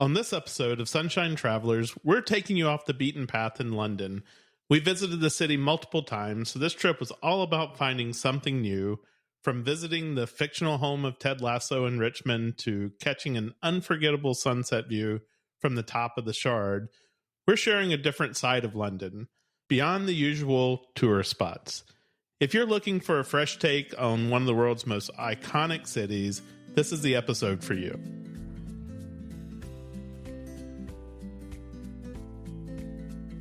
On this episode of Sunshine Travelers, we're taking you off the beaten path in London. We visited the city multiple times, so this trip was all about finding something new, from visiting the fictional home of Ted Lasso in Richmond to catching an unforgettable sunset view from the top of the Shard. We're sharing a different side of London, beyond the usual tourist spots. If you're looking for a fresh take on one of the world's most iconic cities, this is the episode for you.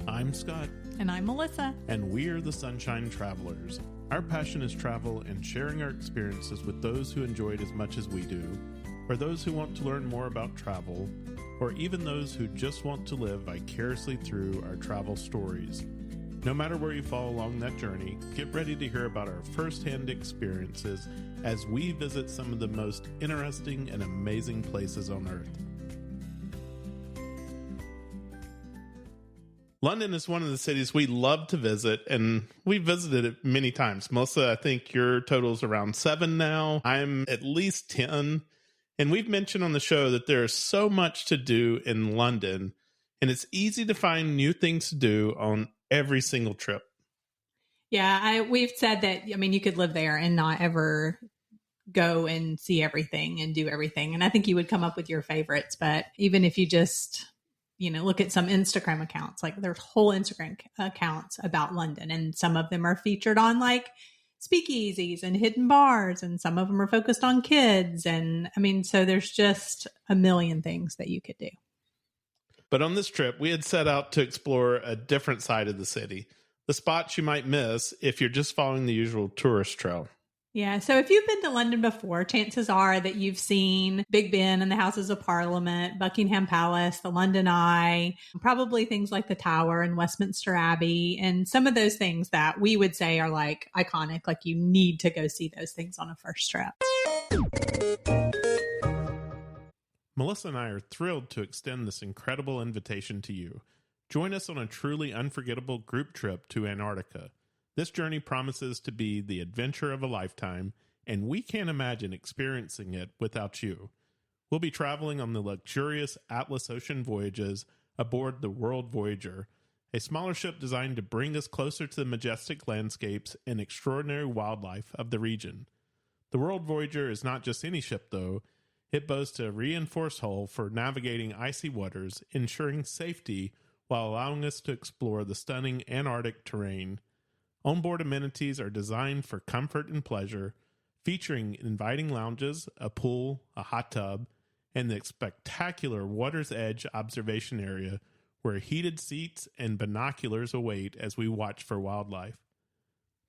I'm Scott. And I'm Melissa. And we're the Sunshine Travelers. Our passion is travel and sharing our experiences with those who enjoy it as much as we do, or those who want to learn more about travel, or even those who just want to live vicariously through our travel stories. No matter where you fall along that journey, get ready to hear about our first-hand experiences as we visit some of the most interesting and amazing places on Earth. London is one of the cities we love to visit, and we've visited it many times. Melissa, I think your total's around 7 now. I'm at least 10. And we've mentioned on the show that there is so much to do in London, and it's easy to find new things to do on every single trip. Yeah, we've said that, you could live there and not ever go and see everything and do everything. And I think you would come up with your favorites. But even if you just... look at some Instagram accounts, like there's whole Instagram accounts about London, and some of them are featured on like speakeasies and hidden bars, and some of them are focused on kids. And so there's just a million things that you could do. But on this trip, we had set out to explore a different side of the city, the spots you might miss if you're just following the usual tourist trail. Yeah. So if you've been to London before, chances are that you've seen Big Ben and the Houses of Parliament, Buckingham Palace, the London Eye, probably things like the Tower and Westminster Abbey, and some of those things that we would say are like iconic, like you need to go see those things on a first trip. Melissa and I are thrilled to extend this incredible invitation to you. Join us on a truly unforgettable group trip to Antarctica. This journey promises to be the adventure of a lifetime, and we can't imagine experiencing it without you. We'll be traveling on the luxurious Atlas Ocean voyages aboard the World Voyager, a smaller ship designed to bring us closer to the majestic landscapes and extraordinary wildlife of the region. The World Voyager is not just any ship, though. It boasts a reinforced hull for navigating icy waters, ensuring safety while allowing us to explore the stunning Antarctic terrain. Onboard amenities are designed for comfort and pleasure, featuring inviting lounges, a pool, a hot tub, and the spectacular Water's Edge observation area where heated seats and binoculars await as we watch for wildlife.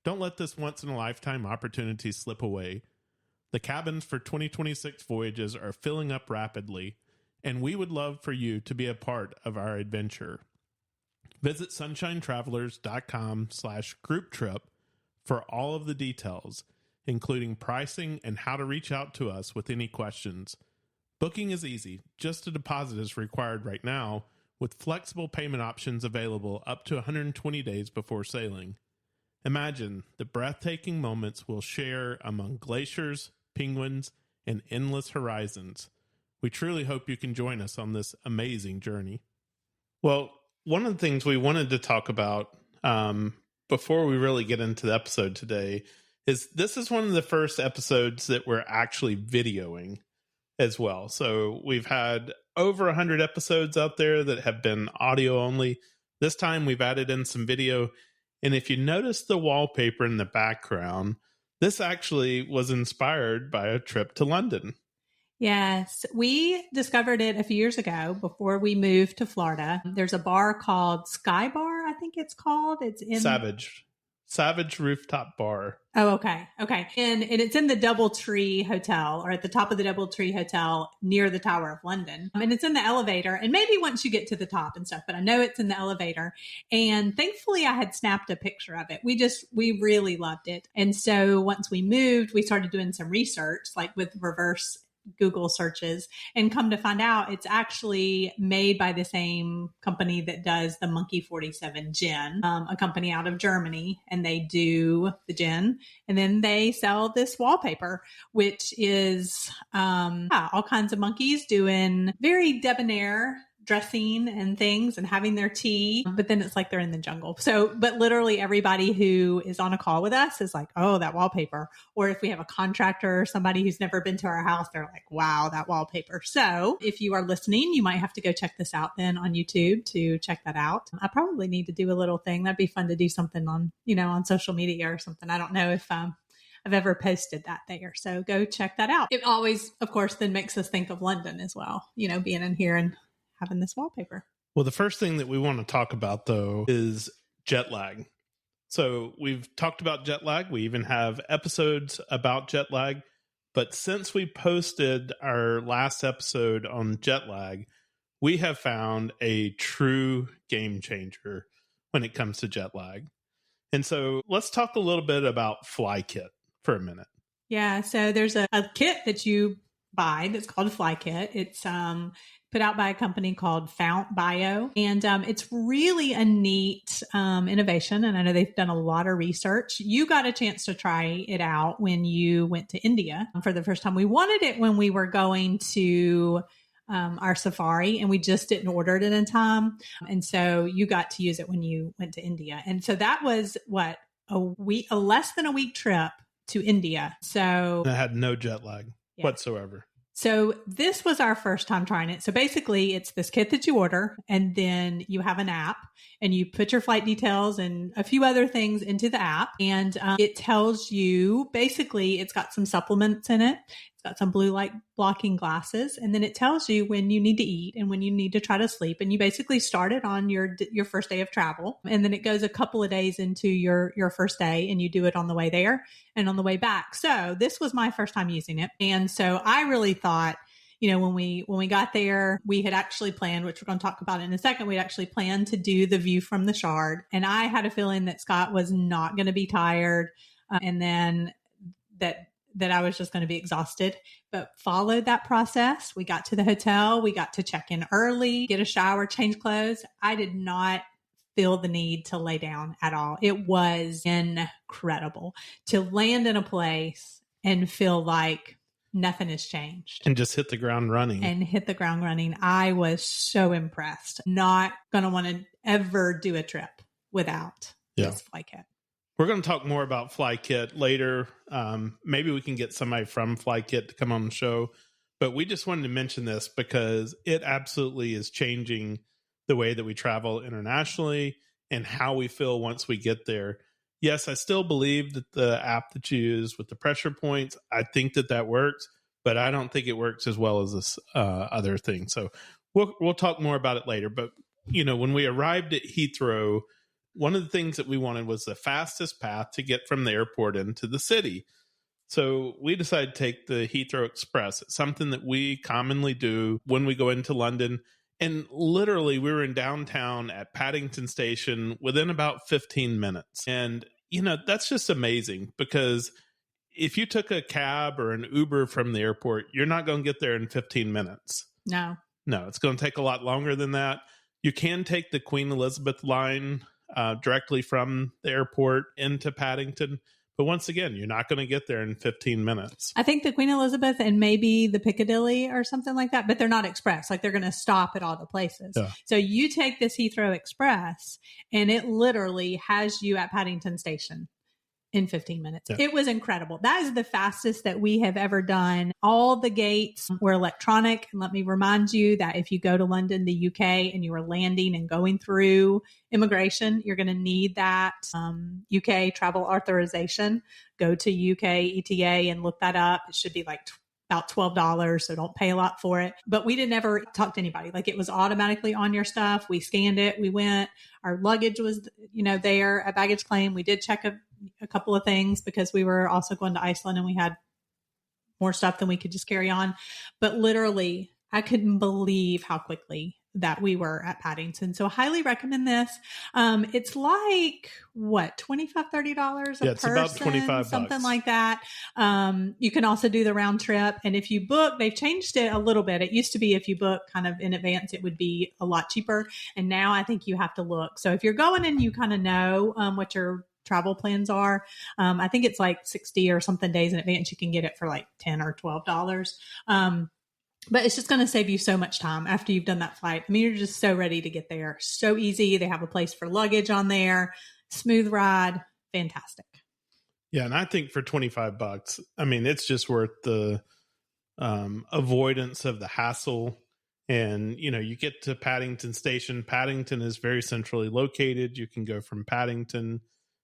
Don't let this once-in-a-lifetime opportunity slip away. The cabins for 2026 voyages are filling up rapidly, and we would love for you to be a part of our adventure. Visit sunshinetravelers.com/group trip for all of the details, including pricing and how to reach out to us with any questions. Booking is easy. Just a deposit is required right now, with flexible payment options available up to 120 days before sailing. Imagine the breathtaking moments we'll share among glaciers, penguins, and endless horizons. We truly hope you can join us on this amazing journey. Well, one of the things we wanted to talk about before we really get into the episode today is this is one of the first episodes that we're actually videoing as well. So we've had over 100 episodes out there that have been audio only. This time we've added in some video. And if you notice the wallpaper in the background, this actually was inspired by a trip to London. Yes, we discovered it a few years ago before we moved to Florida. There's a bar called Sky Bar, I think it's called. It's in Savage Rooftop Bar. Oh, okay. And it's in the Doubletree Hotel, or at the top of the Doubletree Hotel near the Tower of London. And it's in the elevator, and maybe once you get to the top and stuff, but I know it's in the elevator. And thankfully I had snapped a picture of it. We really loved it. And so once we moved, we started doing some research, like with reverse Google searches, and come to find out it's actually made by the same company that does the Monkey 47 gin, a company out of Germany, and they do the gin, and then they sell this wallpaper, which is all kinds of monkeys doing very debonair dressing and things and having their tea, but then it's like they're in the jungle. So, but literally everybody who is on a call with us is like, oh, that wallpaper. Or if we have a contractor or somebody who's never been to our house, they're like, wow, that wallpaper. So if you are listening, you might have to go check this out then on YouTube to check that out. I probably need to do a little thing. That'd be fun to do something on, on social media or something. I don't know if, I've ever posted that there. So go check that out. It always, of course, then makes us think of London as well, being in here and having this wallpaper. Well, the first thing that we want to talk about, though, is jet lag. So we've talked about jet lag. We even have episodes about jet lag. But since we posted our last episode on jet lag, we have found a true game changer when it comes to jet lag. And so let's talk a little bit about Fly Kit for a minute. Yeah. So there's a kit that you buy that's called a Fly Kit. It's put out by a company called Fount Bio. And it's really a neat innovation. And I know they've done a lot of research. You got a chance to try it out when you went to India for the first time. We wanted it when we were going to our safari, and we just didn't order it in time. And so you got to use it when you went to India. And so that was a less than a week trip to India. So I had no jet lag whatsoever. So this was our first time trying it. So basically it's this kit that you order, and then you have an app, and you put your flight details and a few other things into the app. And it tells you, basically it's got some supplements in it. It's got some blue light blocking glasses. And then it tells you when you need to eat and when you need to try to sleep. And you basically start it on your first day of travel. And then it goes a couple of days into your first day, and you do it on the way there and on the way back. So this was my first time using it. And so I really thought, when we got there, we had actually planned, which we're going to talk about in a second, we'd actually planned to do the view from the Shard. And I had a feeling that Scott was not going to be tired. And then that I was just going to be exhausted, but followed that process. We got to the hotel. We got to check in early, get a shower, change clothes. I did not feel the need to lay down at all. It was incredible to land in a place and feel like nothing has changed. And just hit the ground running. I was so impressed. Not going to want to ever do a trip without this Fly Kit. We're going to talk more about Fly Kit later. Maybe we can get somebody from Fly Kit to come on the show. But we just wanted to mention this because it absolutely is changing the way that we travel internationally and how we feel once we get there. Yes, I still believe that the app that you use with the pressure points, I think that works, but I don't think it works as well as this other thing. So we'll talk more about it later. But, when we arrived at Heathrow, one of the things that we wanted was the fastest path to get from the airport into the city. So we decided to take the Heathrow Express. It's something that we commonly do when we go into London. And literally, we were in downtown at Paddington Station within about 15 minutes. And, that's just amazing because if you took a cab or an Uber from the airport, you're not going to get there in 15 minutes. No, it's going to take a lot longer than that. You can take the Queen Elizabeth line directly from the airport into Paddington. But once again, you're not going to get there in 15 minutes. I think the Queen Elizabeth and maybe the Piccadilly or something like that, but they're not express. Like they're going to stop at all the places. Yeah. So you take this Heathrow Express and it literally has you at Paddington Station in 15 minutes. Yeah. It was incredible. That is the fastest that we have ever done. All the gates were electronic. And let me remind you that if you go to London, the UK, and you are landing and going through immigration, you're going to need that UK travel authorization. Go to UK ETA and look that up. It should be like about $12, so don't pay a lot for it. But we didn't ever talk to anybody. Like it was automatically on your stuff. We scanned it. We went. Our luggage was, there at baggage claim. We did check a couple of things because we were also going to Iceland and we had more stuff than we could just carry on. But literally, I couldn't believe how quickly that we were at Paddington. So I highly recommend this. It's like what, $25-$30 a Yeah, it's person, about $25, something like that. You can also do the round trip. And if you book, they've changed it a little bit. It used to be if you book kind of in advance, it would be a lot cheaper. And now I think you have to look. So if you're going and you kind of know what your travel plans are, I think it's like 60 or something days in advance. You can get it for like $10 or $12. But it's just going to save you so much time after you've done that flight. I mean, you're just so ready to get there. So easy. They have a place for luggage on there. Smooth ride. Fantastic. Yeah. And I think for $25, I mean, it's just worth the avoidance of the hassle. And, you know, you get to Paddington Station. Paddington is very centrally located. You can go from Paddington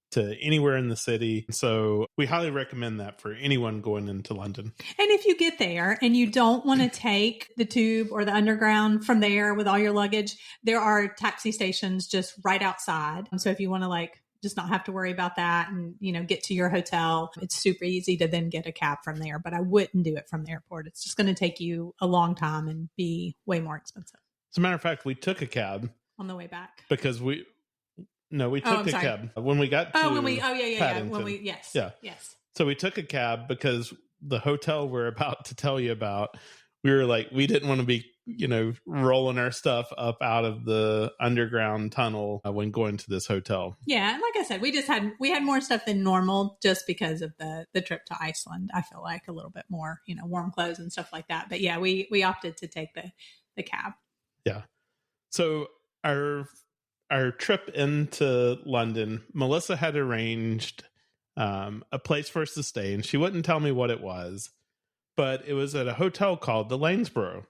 to anywhere in the city. So we highly recommend that for anyone going into London. And if you get there and you don't want to take the tube or the underground from there with all your luggage, there are taxi stations just right outside. So if you want to like just not have to worry about that and, you know, get to your hotel, it's super easy to then get a cab from there. But I wouldn't do it from the airport. It's just going to take you a long time and be way more expensive. As a matter of fact, we took a cab on the way back because we took a cab when we got to Paddington. Yes. So we took a cab because the hotel we're about to tell you about, we were like, we didn't want to be, you know, rolling our stuff up out of the underground tunnel when going to this hotel. Yeah. And like I said, we had more stuff than normal just because of the trip to Iceland. I feel like a little bit more, you know, warm clothes and stuff like that. But yeah, we opted to take the cab. Yeah. So our trip into London, Melissa had arranged a place for us to stay, and she wouldn't tell me what it was, but it was at a hotel called the Lanesborough.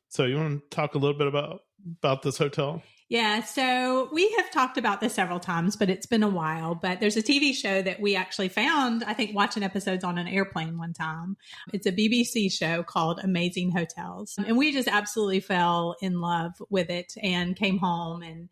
So you want to talk a little bit about this hotel? Yeah, so we have talked about this several times, but it's been a while. But there's a TV show that we actually found, I think, watching episodes on an airplane one time. It's a BBC show called Amazing Hotels. And we just absolutely fell in love with it and came home and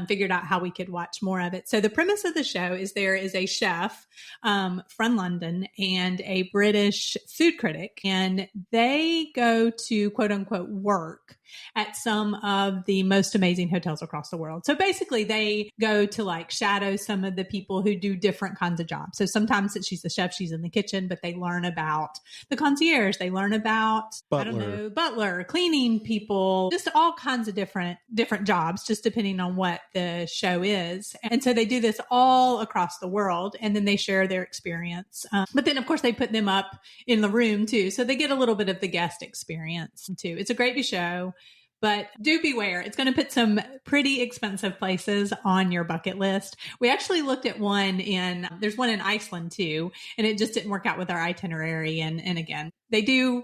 figured out how we could watch more of it. So the premise of the show is there is a chef from London and a British food critic, and they go to quote unquote work at some of the most amazing hotels across the world. So basically they go to like shadow some of the people who do different kinds of jobs. So sometimes since she's the chef, she's in the kitchen, but they learn about the concierge. They learn about, butler, cleaning people, just all kinds of different jobs, just depending on what the show is. And so they do this all across the world, and then they share their experience. But then of course they put them up in the room too. So they get a little bit of the guest experience too. It's a great show. But do beware. It's going to put some pretty expensive places on your bucket list. We actually looked at there's one in Iceland too, and it just didn't work out with our itinerary. And again, they do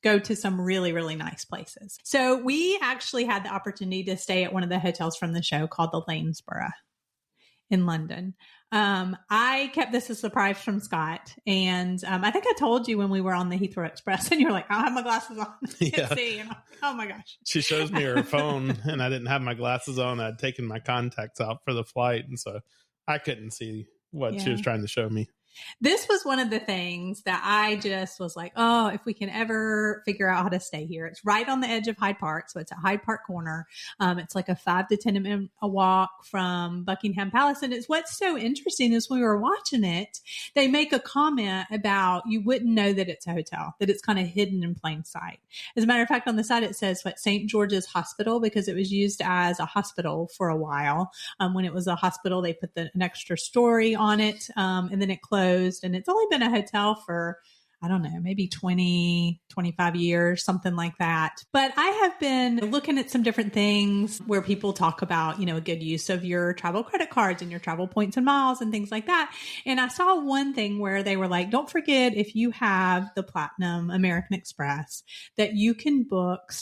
go to some really, really nice places. So we actually had the opportunity to stay at one of the hotels from the show called the Lanesborough in London. I kept this a surprise from Scott. And I think I told you when we were on the Heathrow Express and you're like, I don't have my glasses on. I can't see. And I'm like, oh my gosh. She shows me her phone and I didn't have my glasses on. I'd taken my contacts out for the flight. And so I couldn't see what she was trying to show me. This was one of the things that I just was like, oh, if we can ever figure out how to stay here. It's right on the edge of Hyde Park. So it's at Hyde Park Corner. It's like a 5 to 10 minute walk from Buckingham Palace. And it's what's so interesting is when we were watching it, they make a comment about you wouldn't know that it's a hotel, that it's kind of hidden in plain sight. As a matter of fact, on the side, it says St. George's Hospital, because it was used as a hospital for a while. When it was a hospital, they put an extra story on it. And then it closed. And it's only been a hotel for, I don't know, maybe 20, 25 years, something like that. But I have been looking at some different things where people talk about, you know, a good use of your travel credit cards and your travel points and miles and things like that. And I saw one thing where they were like, don't forget if you have the Platinum American Express that you can book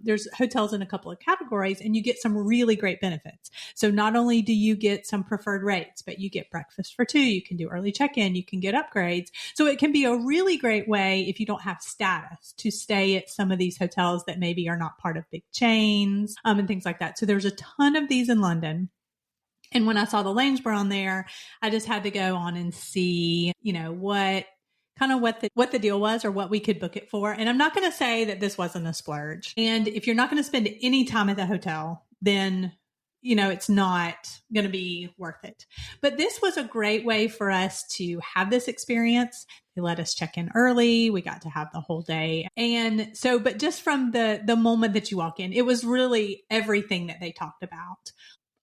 there's hotels in a couple of categories and you get some really great benefits. So not only do you get some preferred rates, but you get breakfast for 2, you can do early check-in, you can get upgrades. So it can be a really great way if you don't have status to stay at some of these hotels that maybe are not part of big chains and things like that. So there's a ton of these in London. And when I saw the Lanesborough on there, I just had to go on and see, you know, what kind of what the deal was or what we could book it for. And I'm not going to say that this wasn't a splurge. And if you're not going to spend any time at the hotel, then it's not going to be worth it. But this was a great way for us to have this experience. They let us check in early. We got to have the whole day. And so, but just from the moment that you walk in, it was really everything that they talked about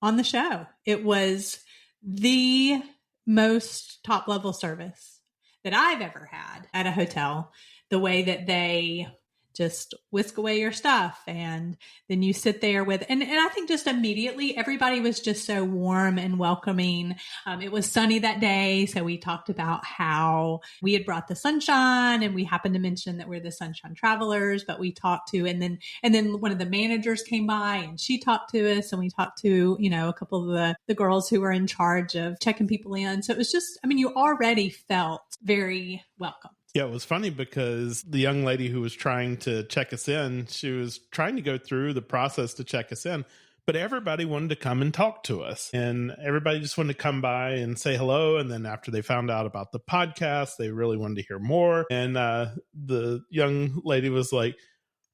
on the show. It was the most top level service that I've ever had at a hotel. The way that they just whisk away your stuff. And then you sit there with, and I think just immediately everybody was just so warm and welcoming. It was sunny that day. So we talked about how we had brought the sunshine, and we happened to mention that we're the Sunshine Travelers, but we talked to, and then one of the managers came by and she talked to us, and we talked to, a couple of the girls who were in charge of checking people in. So it was just, you already felt very welcome. Yeah, it was funny because the young lady who was trying to check us in, she was trying to go through the process to check us in, but everybody wanted to come and talk to us. And everybody just wanted to come by and say hello. And then after they found out about the podcast, they really wanted to hear more. And the young lady was like,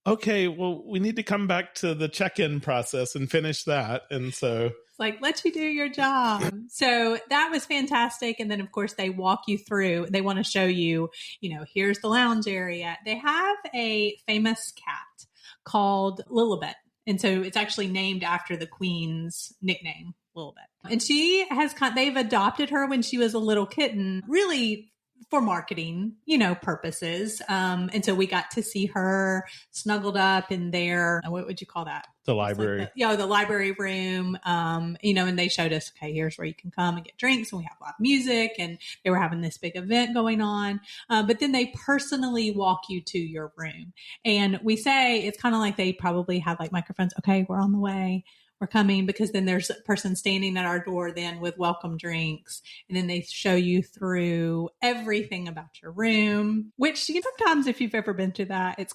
okay, well, we need to come back to the check-in process and finish that. And so it's like, let you do your job. So that was fantastic. And then, of course, they walk you through. They want to show you, here's the lounge area. They have a famous cat called Lilibet. And so it's actually named after the Queen's nickname, Lilibet. And they've adopted her when she was a little kitten, really for marketing, purposes. And so we got to see her snuggled up in their, what would you call that? The library. The library room. And they showed us, okay, here's where you can come and get drinks. And we have live music, and they were having this big event going on. But then they personally walk you to your room. And we say, it's kind of like they probably have like microphones. Okay, we're on the way. We're coming, because then there's a person standing at our door then with welcome drinks. And then they show you through everything about your room, which sometimes if you've ever been through that, it's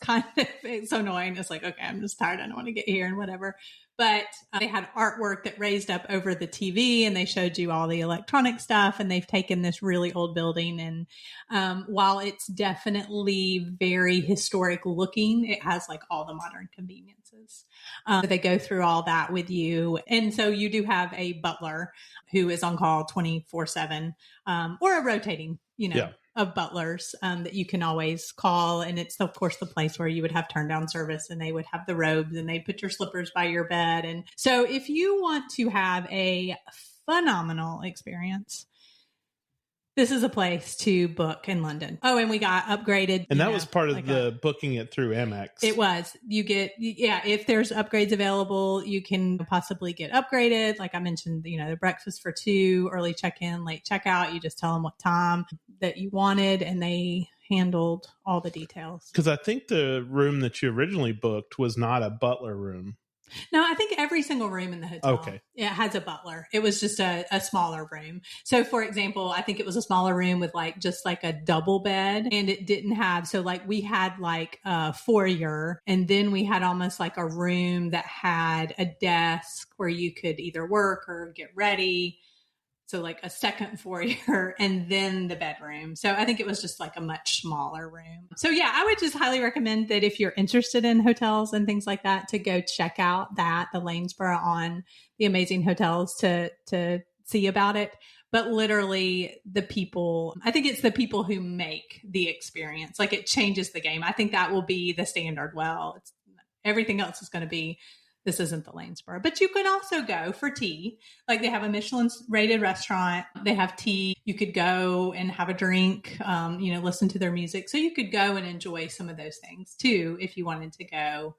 so annoying. It's like, okay, I'm just tired. I don't want to get here and whatever. But they had artwork that raised up over the TV, and they showed you all the electronic stuff. And they've taken this really old building. And while it's definitely very historic looking, it has like all the modern conveniences. They go through all that with you. And so you do have a butler who is on call 24/7, or a rotating, of butlers that you can always call. And it's, of course, the place where you would have turn down service, and they would have the robes, and they'd put your slippers by your bed. And so if you want to have a phenomenal experience, this is a place to book in London. Oh, and we got upgraded. And that was part of the booking it through Amex. It was. You get, if there's upgrades available, you can possibly get upgraded. Like I mentioned, the breakfast for 2, early check-in, late checkout. You just tell them what time that you wanted, and they handled all the details. Because I think the room that you originally booked was not a butler room. No, I think every single room in the hotel has a butler. It was just a smaller room. So, for example, I think it was a smaller room with just a double bed, and it didn't have, so we had a foyer, and then we had almost like a room that had a desk where you could either work or get ready. So a second foyer, and then the bedroom. So I think it was just a much smaller room. So yeah, I would just highly recommend that if you're interested in hotels and things like that, to go check out the Lanesborough on the Amazing Hotels to see about it. But literally I think it's the people who make the experience. It changes the game. I think that will be the standard. Well, everything else is going to be, this isn't the Lanesborough. But you can also go for tea. They have a Michelin rated restaurant. They have tea. You could go and have a drink, listen to their music. So you could go and enjoy some of those things too, if you wanted to go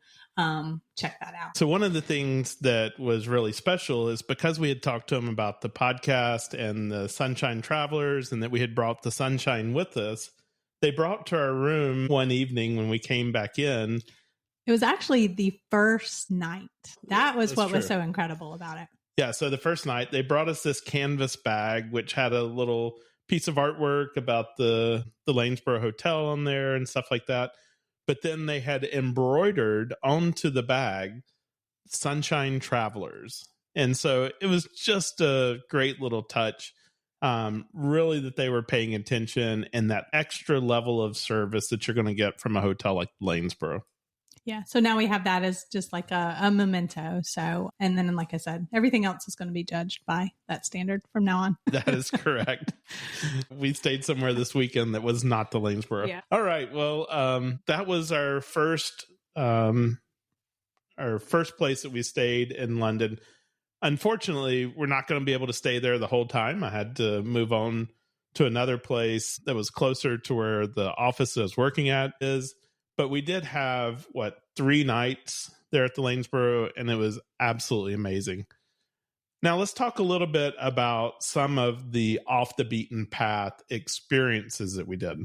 check that out. So one of the things that was really special is because we had talked to them about the podcast and the Sunshine Travelers, and that we had brought the sunshine with us, they brought to our room one evening when we came back in. It was actually the first night. That was what was so incredible about it. Yeah. So the first night they brought us this canvas bag, which had a little piece of artwork about the Lanesborough Hotel on there and stuff like that. But then they had embroidered onto the bag Sunshine Travelers. And so it was just a great little touch. Really that they were paying attention and that extra level of service that you're going to get from a hotel like Lanesboro. Yeah. So now we have that as just like a memento. So, and then, like I said, everything else is going to be judged by that standard from now on. That is correct. We stayed somewhere this weekend that was not the Lanesboro. Yeah. All right. Well, that was our first place that we stayed in London. Unfortunately, we're not going to be able to stay there the whole time. I had to move on to another place that was closer to where the office I was working at is. But we did have, 3 nights there at the Lanesboro, and it was absolutely amazing. Now, let's talk a little bit about some of the off the beaten path experiences that we did.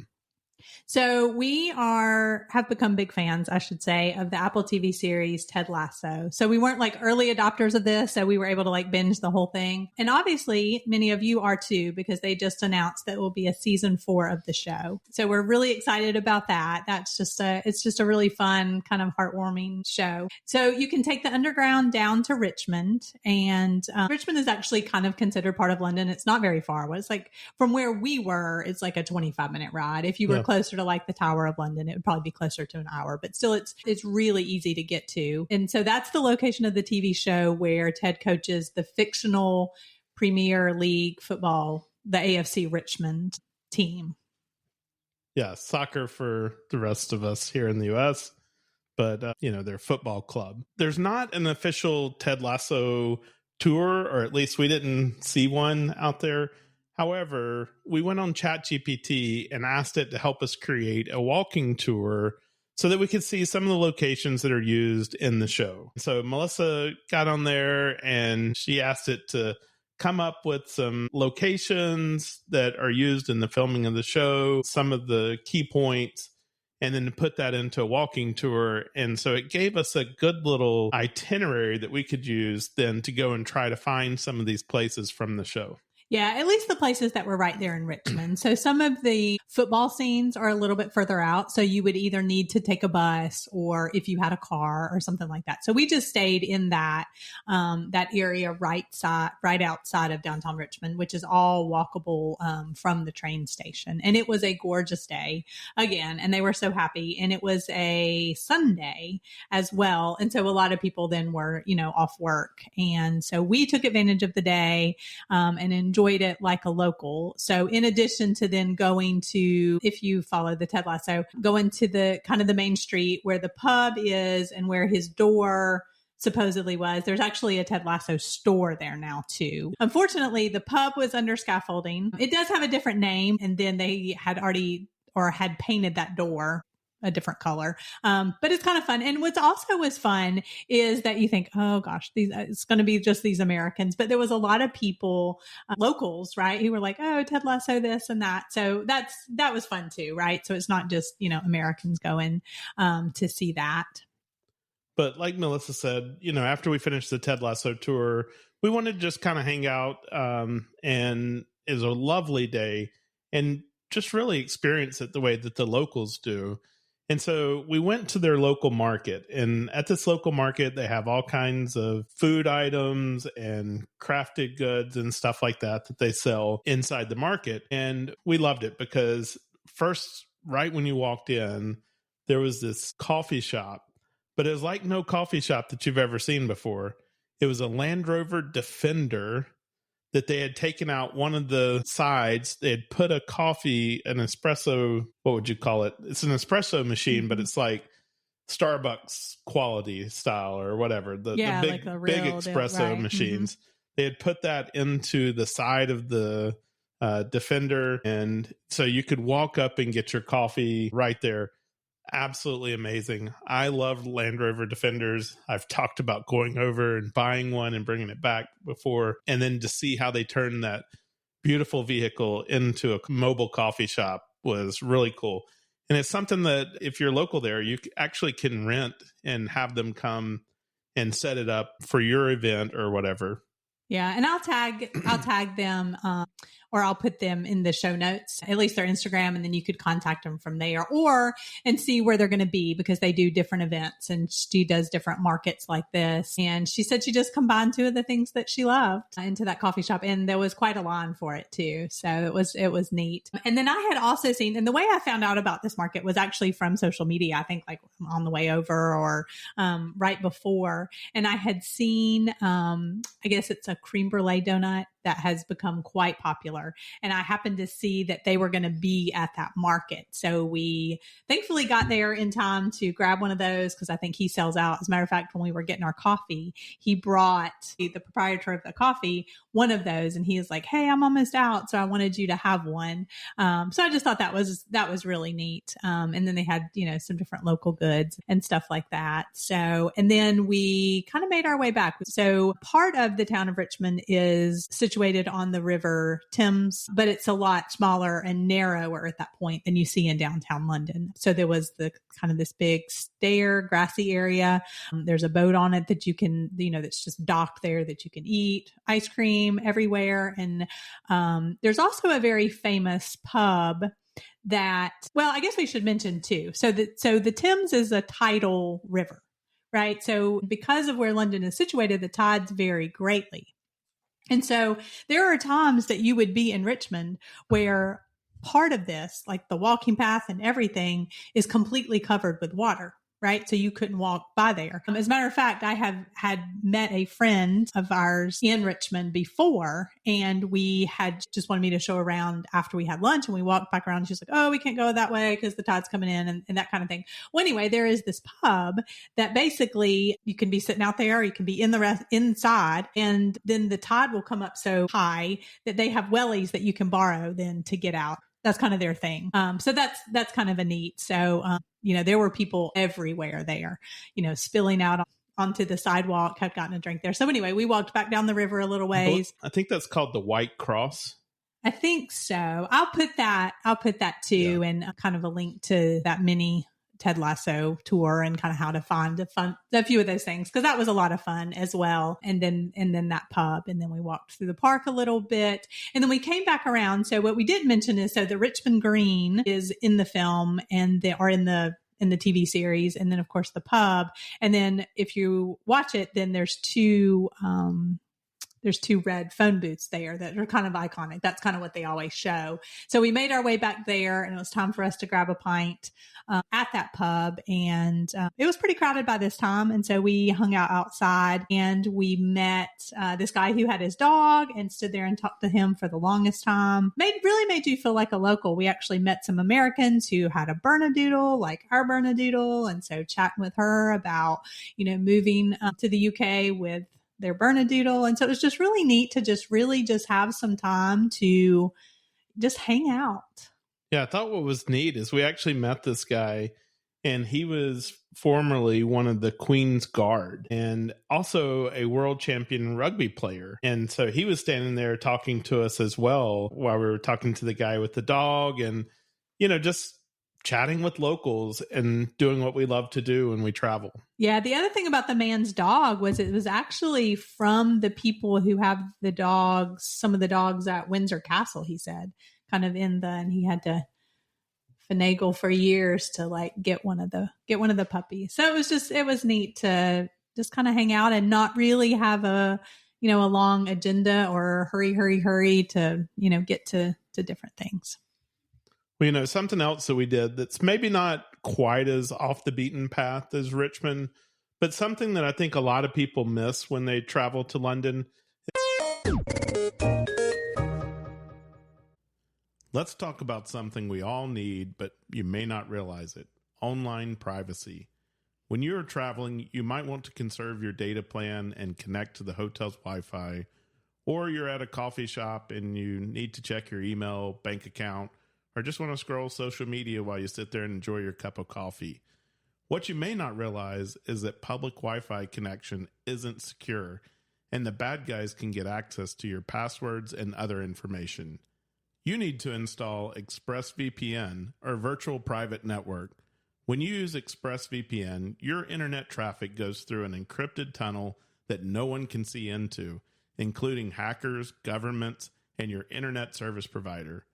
So we have become big fans, I should say, of the Apple TV series Ted Lasso. So we weren't like early adopters of this, so we were able to like binge the whole thing. And obviously many of you are too, because they just announced that it will be a season 4 of the show. So we're really excited about that. It's just a really fun, kind of heartwarming show. So you can take the underground down to Richmond, and Richmond is actually kind of considered part of London. It's not very far. It's like from where we were, it's like a 25-minute ride. If you were closer to like the Tower of London, it would probably be closer to an hour, but still it's really easy to get to. And so that's the location of the TV show where Ted coaches the fictional Premier League football, the AFC Richmond team. Yeah, soccer for the rest of us here in the US, but their football club. There's not an official Ted Lasso tour, or at least we didn't see one out there. However, we went on ChatGPT and asked it to help us create a walking tour so that we could see some of the locations that are used in the show. So Melissa got on there and she asked it to come up with some locations that are used in the filming of the show, some of the key points, and then to put that into a walking tour. And so it gave us a good little itinerary that we could use then to go and try to find some of these places from the show. Yeah, at least the places that were right there in Richmond. So some of the football scenes are a little bit further out. So you would either need to take a bus or if you had a car or something like that. So we just stayed in that area right outside of downtown Richmond, which is all walkable from the train station. And it was a gorgeous day again, and they were so happy. And it was a Sunday as well. And so a lot of people then were, off work. And so we took advantage of the day and enjoyed it like a local. So in addition to then going to, if you follow the Ted Lasso, going to the kind of the main street where the pub is and where his door supposedly was, there's actually a Ted Lasso store there now too. Unfortunately, the pub was under scaffolding. It does have a different name, and then they had painted that door a different color. But it's kind of fun. And what's also was fun is that you think, oh gosh, it's going to be just these Americans. But there was a lot of people, locals, right, who were like, oh, Ted Lasso this and that. So that was fun too, right? So it's not just, Americans going to see that. But like Melissa said, after we finished the Ted Lasso tour, we wanted to just kind of hang out. And it was a lovely day and just really experience it the way that the locals do. And so we went to their local market, and at this local market, they have all kinds of food items and crafted goods and stuff like that they sell inside the market. And we loved it because first, right when you walked in, there was this coffee shop, but it was like no coffee shop that you've ever seen before. It was a Land Rover Defender that they had taken out one of the sides. They had put an espresso, what would you call it? It's an espresso machine, but it's like Starbucks quality style or whatever. The big, like big espresso machines. Mm-hmm. They had put that into the side of the Defender. And so you could walk up and get your coffee right there. Absolutely amazing. I love Land Rover Defenders. I've talked about going over and buying one and bringing it back before, and then to see how they turn that beautiful vehicle into a mobile coffee shop was really cool. And it's something that if you're local there, you actually can rent and have them come and set it up for your event or whatever. Yeah, and I'll tag them, or I'll put them in the show notes, at least their Instagram, and then you could contact them from there and see where they're going to be, because they do different events and she does different markets like this. And she said she just combined two of the things that she loved into that coffee shop. And there was quite a line for it too. So it was neat. And then I had also seen, and the way I found out about this market was actually from social media, I think like on the way over or right before. And I had seen, I guess it's a creme brulee donut that has become quite popular. And I happened to see that they were going to be at that market. So we thankfully got there in time to grab one of those, because I think he sells out. As a matter of fact, when we were getting our coffee, he brought the proprietor of the coffee one of those, and he was like, "Hey, I'm almost out, so I wanted you to have one." So I just thought that was really neat. And then they had, some different local goods and stuff like that. So, and then we kind of made our way back. So part of the town of Richmond is situated on the river Thames, but it's a lot smaller and narrower at that point than you see in downtown London. So there was the kind of this big stair, grassy area. There's a boat on it that you can, that's just docked there that you can eat, ice cream everywhere. And there's also a very famous pub that, well, I guess we should mention too. So the Thames is a tidal river, right? So because of where London is situated, the tides vary greatly. And so there are times that you would be in Richmond where part of this, like the walking path and everything, is completely covered with water, right? So you couldn't walk by there. As a matter of fact, I have had met a friend of ours in Richmond before, and we had just wanted me to show around after we had lunch, and we walked back around, and she's like, "Oh, we can't go that way because the tide's coming in," and that kind of thing. Well, anyway, there is this pub that basically you can be sitting out there, or you can be inside, and then the tide will come up so high that they have wellies that you can borrow then to get out. That's kind of their thing. So that's kind of a neat. So, there were people everywhere there, spilling out onto the sidewalk, had gotten a drink there. So anyway, we walked back down the river a little ways. I think that's called the White Cross. I think so. I'll put that too, and kind of a link to that mini Ted Lasso tour and kind of how to find a few of those things, because that was a lot of fun as well. And then that pub, and then we walked through the park a little bit, and then we came back around. So what we did mention is, so the Richmond Green is in the film and they are in the TV series, and then of course the pub. And then if you watch it, then there's two red phone booths there that are kind of iconic. That's kind of what they always show. So we made our way back there, and it was time for us to grab a pint at that pub. And it was pretty crowded by this time. And so we hung out outside, and we met this guy who had his dog and stood there and talked to him for the longest time. Really made you feel like a local. We actually met some Americans who had a Bernedoodle, like our Bernedoodle. And so chatting with her about, moving to the UK with their Bernedoodle. And so it was just really neat to just have some time to just hang out. Yeah, I thought what was neat is we actually met this guy, and he was formerly one of the Queen's Guard and also a world champion rugby player. And so he was standing there talking to us as well while we were talking to the guy with the dog, and, just chatting with locals and doing what we love to do when we travel. Yeah. The other thing about the man's dog was it was actually from the people who have the dogs, some of the dogs at Windsor Castle, he said, kind of and he had to finagle for years to get one of the puppies. So it was neat to just kind of hang out and not really have a long agenda or hurry to, get to different things. Well, something else that we did that's maybe not quite as off the beaten path as Richmond, but something that I think a lot of people miss when they travel to London. Let's talk about something we all need, but you may not realize it: online privacy. When you're traveling, you might want to conserve your data plan and connect to the hotel's Wi-Fi, or you're at a coffee shop and you need to check your email, bank account, or just want to scroll social media while you sit there and enjoy your cup of coffee. What you may not realize is that public Wi-Fi connection isn't secure, and the bad guys can get access to your passwords and other information. You need to install ExpressVPN, or Virtual Private Network. When you use ExpressVPN, your internet traffic goes through an encrypted tunnel that no one can see into, including hackers, governments, and your internet service provider.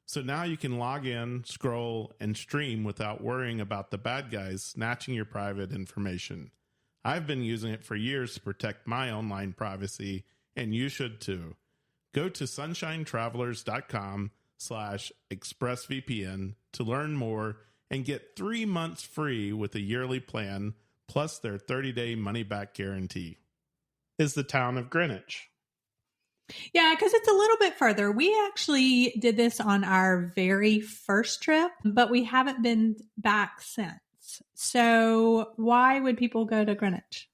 So now you can log in, scroll, and stream without worrying about the bad guys snatching your private information. I've been using it for years to protect my online privacy, and you should too. Go to sunshinetravelers.com/expressvpn to learn more and get 3 months free with a yearly plan, plus their 30-day money-back guarantee. Is the town of Greenwich. Yeah, because it's a little bit further. We actually did this on our very first trip, but we haven't been back since. So why would people go to Greenwich?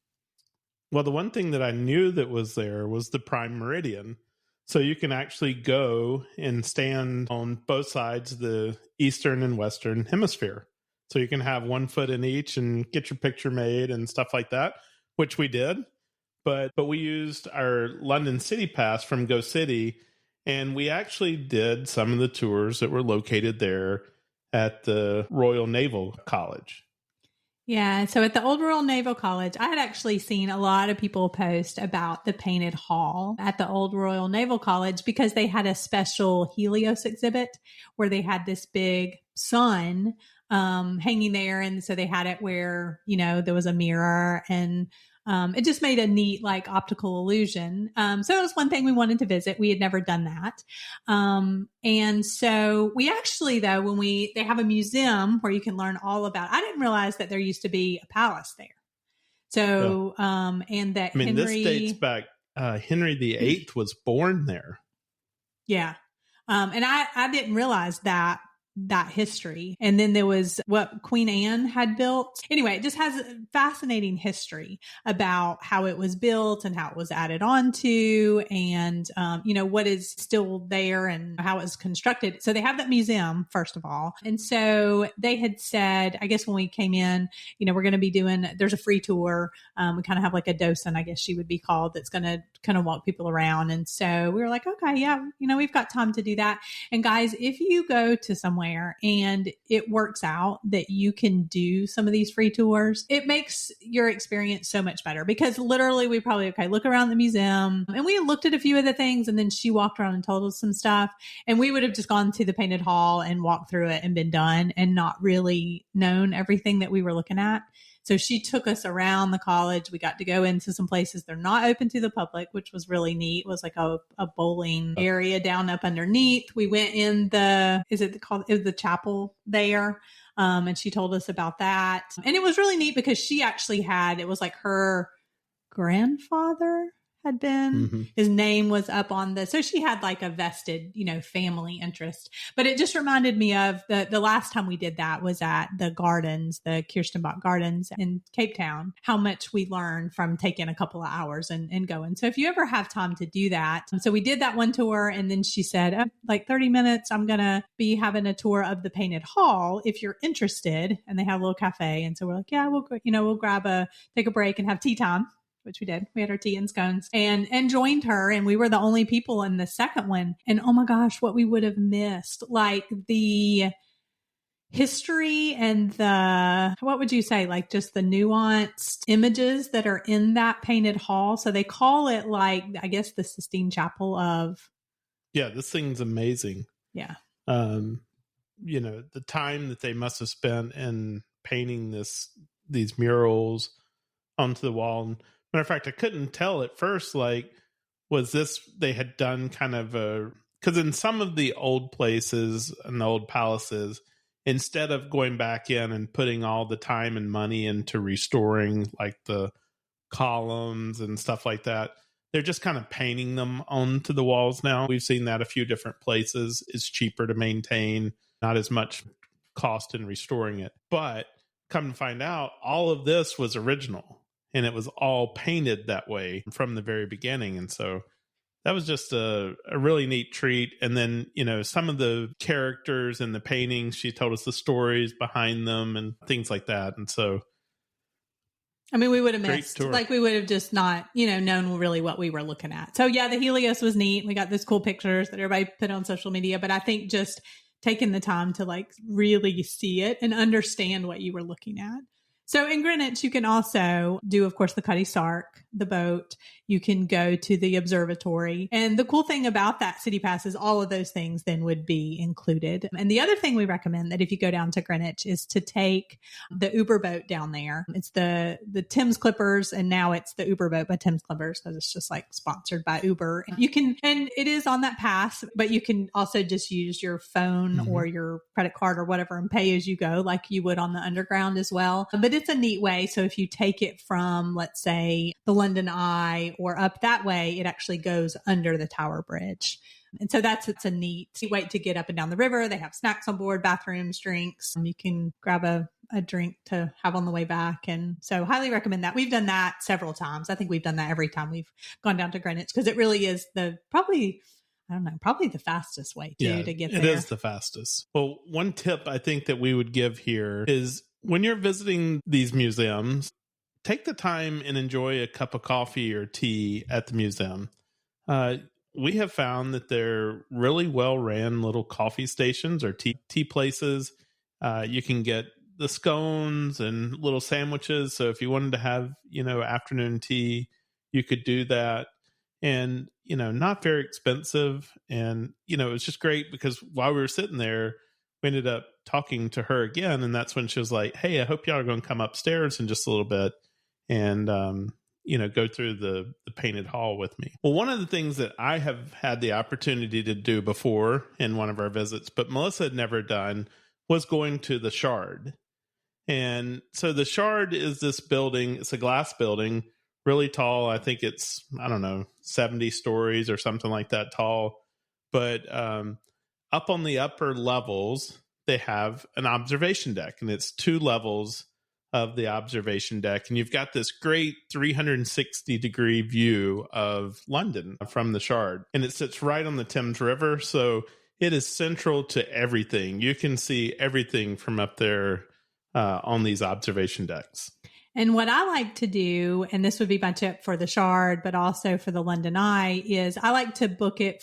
Well, the one thing that I knew that was there was the Prime Meridian. So you can actually go and stand on both sides of the Eastern and Western hemisphere. So you can have 1 foot in each and get your picture made and stuff like that, which we did. But we used our London City Pass from Go City, and we actually did some of the tours that were located there at the Royal Naval College. Yeah, so at the Old Royal Naval College, I had actually seen a lot of people post about the painted hall at the Old Royal Naval College because they had a special Helios exhibit where they had this big sun hanging there. And so they had it where, there was a mirror and it just made a neat optical illusion. So it was one thing we wanted to visit. We had never done that. And so we actually, though, when they have a museum where you can learn all about, I didn't realize that there used to be a palace there. So, and that this dates back, Henry VIII was born there. Yeah. And I didn't realize that history. And then there was what Queen Anne had built. Anyway, it just has a fascinating history about how it was built and how it was added on to and, what is still there and how it was constructed. So they have that museum, first of all. And so they had said, I guess when we came in, we're going to be there's a free tour. We kind of have a docent, I guess she would be called, that's going to kind of walk people around. And so we were like, okay, yeah, we've got time to do that. And guys, if you go to somewhere and it works out that you can do some of these free tours, it makes your experience so much better because literally we probably, look around the museum and we looked at a few of the things and then she walked around and told us some stuff and we would have just gone to the painted hall and walked through it and been done and not really known everything that we were looking at. So she took us around the college. We got to go into some places they're not open to the public, which was really neat. It was a bowling area down up underneath. We went in the chapel there. And she told us about that. And it was really neat because she actually it was her grandfather had been, his name was up on so she had a vested, family interest, but it just reminded me of the last time we did that was at the gardens, the Kirstenbach Gardens in Cape Town, how much we learned from taking a couple of hours and going. So if you ever have time to do that. So we did that one tour and then she said, 30 minutes, I'm going to be having a tour of the painted hall if you're interested. And they have a little cafe. And so we're like, yeah, we'll take a break and have tea time, which we did. We had our tea and scones and joined her. And we were the only people in the second one. And oh my gosh, what we would have missed, the history and what would you say? Just the nuanced images that are in that painted hall. So they call it I guess the Sistine Chapel of. Yeah, this thing's amazing. Yeah. The time that they must have spent in painting these murals onto the wall. Matter of fact, I couldn't tell at first, was this, they had done kind of because in some of the old places and the old palaces, instead of going back in and putting all the time and money into restoring the columns and stuff like that, they're just kind of painting them onto the walls now. We've seen that a few different places. It's cheaper to maintain, not as much cost in restoring it. But come to find out, all of this was original. And it was all painted that way from the very beginning. And so that was just a really neat treat. And then, some of the characters in the paintings, she told us the stories behind them and things like that. And so, we would have missed, we would have just not, known really what we were looking at. So yeah, the Helios was neat. We got those cool pictures that everybody put on social media, but I think just taking the time to really see it and understand what you were looking at. So in Greenwich, you can also do, of course, the Cutty Sark, the boat. You can go to the observatory. And the cool thing about that city pass is all of those things then would be included. And the other thing we recommend that if you go down to Greenwich is to take the Uber boat down there. It's the Thames Clippers, and now it's the Uber boat by Thames Clippers because it's just like sponsored by Uber. And you can, and it is on that pass, but you can also just use your phone or your credit card or whatever and pay as you go, like you would on the underground as well. But it's a neat way. So if you take it from, let's say, the London Eye or up that way, it actually goes under the Tower Bridge. And so it's a neat way to get up and down the river. They have snacks on board, bathrooms, drinks. You can grab a drink to have on the way back. And so highly recommend that. We've done that several times. I think we've done that every time we've gone down to Greenwich because it really is probably the fastest way to get there. It is the fastest. Well, one tip I think that we would give here is when you're visiting these museums, take the time and enjoy a cup of coffee or tea at the museum. We have found that they're really well-ran little coffee stations or tea places. You can get the scones and little sandwiches. So if you wanted to have, afternoon tea, you could do that. And, not very expensive. And, it was just great because while we were sitting there, we ended up talking to her again. And that's when she was like, hey, I hope y'all are going to come upstairs in just a little bit and, go through the painted hall with me. Well, one of the things that I have had the opportunity to do before in one of our visits, but Melissa had never done, was going to the Shard. And so the Shard is this building. It's a glass building, really tall. I think it's, 70 stories or something like that tall. But up on the upper levels, they have an observation deck, and it's 2 levels of the observation deck. And you've got this great 360-degree view of London from the Shard. And it sits right on the Thames River. So it is central to everything. You can see everything from up there on these observation decks. And what I like to do, and this would be my tip for the Shard, but also for the London Eye, is I like to book it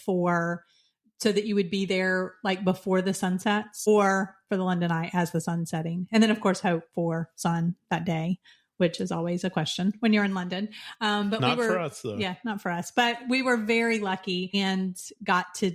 so that you would be there like before the sun sets, or for the London Eye as the sun's setting. And then of course hope for sun that day, which is always a question when you're in London. But not for us though. Yeah, not for us. But we were very lucky and got to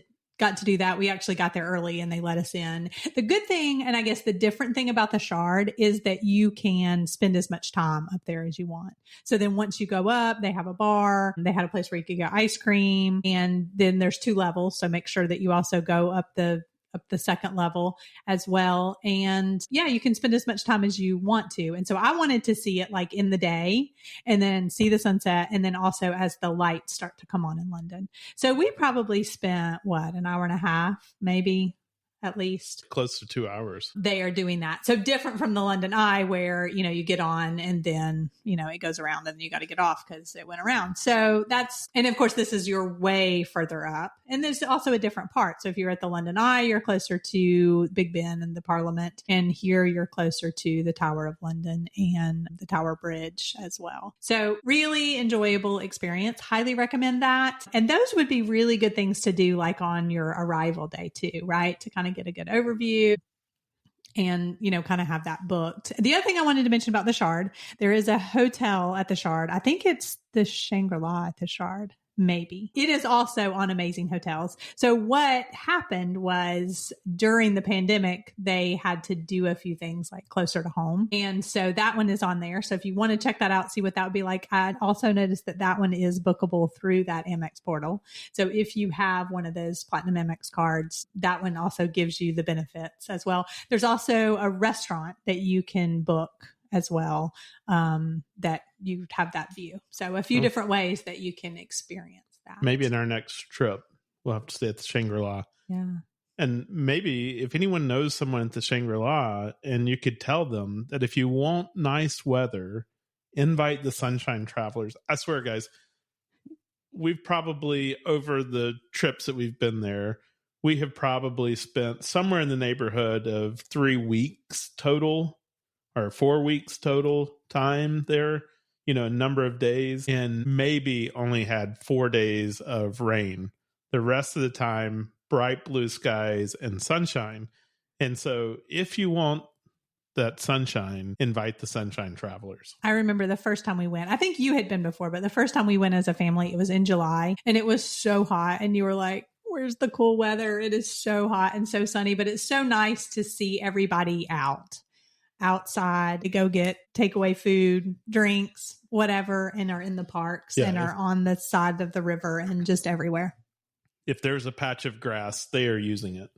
do that. We actually got there early and they let us in. The good thing, and I guess the different thing about the Shard, is that you can spend as much time up there as you want. So then once you go up, they have a bar, they had a place where you could get ice cream, and then there's 2 levels. So make sure that you also go up the second level as well. And yeah, you can spend as much time as you want to. And so I wanted to see it like in the day and then see the sunset. And then also as the lights start to come on in London. So we probably spent an hour and a half, maybe at least. Close to 2 hours. They are doing that. So different from the London Eye where, you get on and then, it goes around and you got to get off because it went around. So and of course this is your way further up. And there's also a different part. So if you're at the London Eye, you're closer to Big Ben and the Parliament. And here you're closer to the Tower of London and the Tower Bridge as well. So really enjoyable experience. Highly recommend that. And those would be really good things to do like on your arrival day too, right? To kind of get a good overview and, kind of have that booked. The other thing I wanted to mention about the Shard, there is a hotel at the Shard. I think it's the Shangri-La at the Shard. Maybe. It is also on Amazing Hotels. So what happened was during the pandemic, they had to do a few things like closer to home. And so that one is on there. So if you want to check that out, see what that would be like. I also noticed that one is bookable through that Amex portal. So if you have one of those Platinum Amex cards, that one also gives you the benefits as well. There's also a restaurant that you can book as well, that you have that view. So a few different ways that you can experience that. Maybe in our next trip, we'll have to stay at the Shangri-La. Yeah. And maybe if anyone knows someone at the Shangri-La, and you could tell them that if you want nice weather, invite the Sunshine Travelers. I swear, guys, we've probably, over the trips that we've been there, we have probably spent somewhere in the neighborhood of 3 weeks total, or 4 weeks total time there, a number of days, and maybe only had 4 days of rain. The rest of the time, bright blue skies and sunshine. And so if you want that Sunshine invite the Sunshine Travelers. I remember the first time we went. I think you had been before, but the first time we went as a family, it was in July and it was so hot. And you were like, where's the cool weather? It is so hot and so sunny, but it's so nice to see everybody outside to go get takeaway food, drinks, whatever, and are in the parks and are on the side of the river and just everywhere. If there's a patch of grass, they are using it.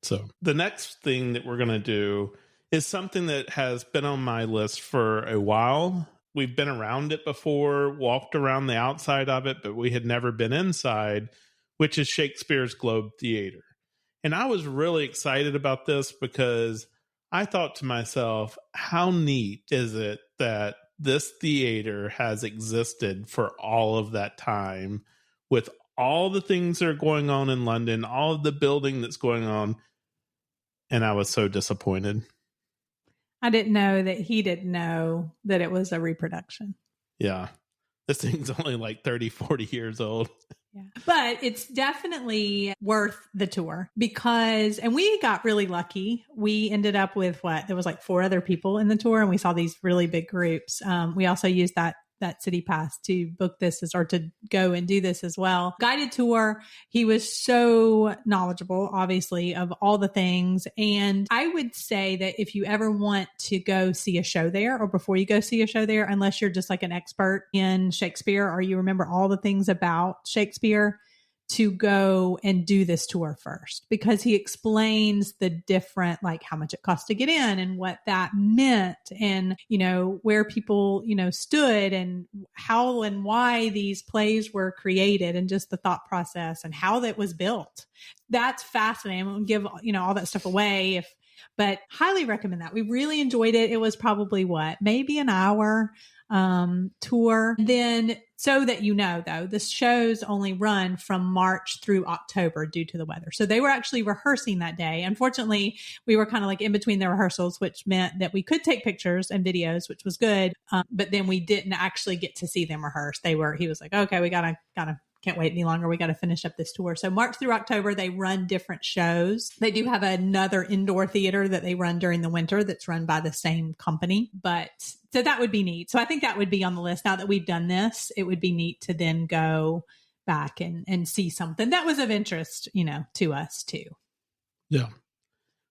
So the next thing that we're going to do is something that has been on my list for a while. We've been around it before, walked around the outside of it, but we had never been inside, which is Shakespeare's Globe Theater. And I was really excited about this because I thought to myself, how neat is it that this theater has existed for all of that time with all the things that are going on in London, all of the building that's going on. And I was so disappointed. I didn't know that he didn't know that it was a reproduction. Yeah. This thing's only like 30, 40 years old. Yeah. But it's definitely worth the tour because, and we got really lucky. We ended up with there was like 4 other people in the tour and we saw these really big groups. We also used that city pass to book this or to go and do this as well. Guided tour. He was so knowledgeable, obviously, of all the things. And I would say that if you ever want to go see a show there or before you go see a show there, unless you're just like an expert in Shakespeare or you remember all the things about Shakespeare, to go and do this tour first because he explains the different, like how much it costs to get in and what that meant and, where people, stood and how and why these plays were created and just the thought process and how that was built. That's fascinating. I won't give, all that stuff away but highly recommend that. We really enjoyed it. It was probably maybe an hour tour. Then so that though, the shows only run from March through October due to the weather. So they were actually rehearsing that day. Unfortunately, we were kind of like in between the rehearsals, which meant that we could take pictures and videos, which was good. But then we didn't actually get to see them rehearse. He was like, okay, we gotta can't wait any longer. We got to finish up this tour. So March through October, they run different shows. They do have another indoor theater that they run during the winter that's run by the same company. So that would be neat. So I think that would be on the list. Now that we've done this, it would be neat to then go back and see something that was of interest, to us too. Yeah.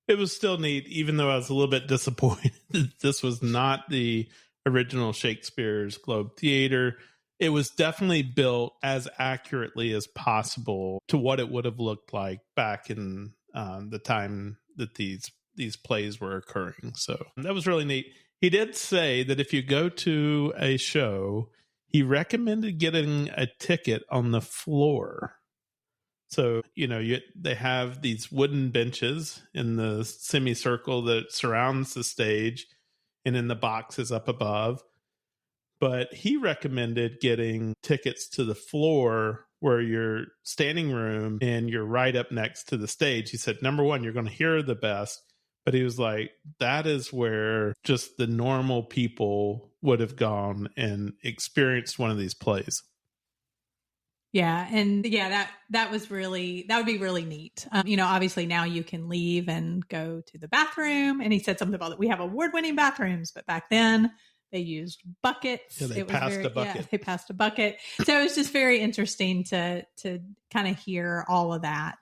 It was still neat, even though I was a little bit disappointed that this was not the original Shakespeare's Globe Theater. It was definitely built as accurately as possible to what it would have looked like back in the time that these plays were occurring. So that was really neat. He did say that if you go to a show, he recommended getting a ticket on the floor. So, they have these wooden benches in the semicircle that surrounds the stage and in the boxes up above. But he recommended getting tickets to the floor where you're standing room and you're right up next to the stage. He said, number one, you're going to hear the best. But he was like, that is where just the normal people would have gone and experienced one of these plays. Yeah. And that would be really neat. Obviously now you can leave and go to the bathroom. And he said something about that. We have award-winning bathrooms, but back then they used buckets. Yeah, they passed a bucket. Yeah, they passed a bucket. So it was just very interesting to kind of hear all of that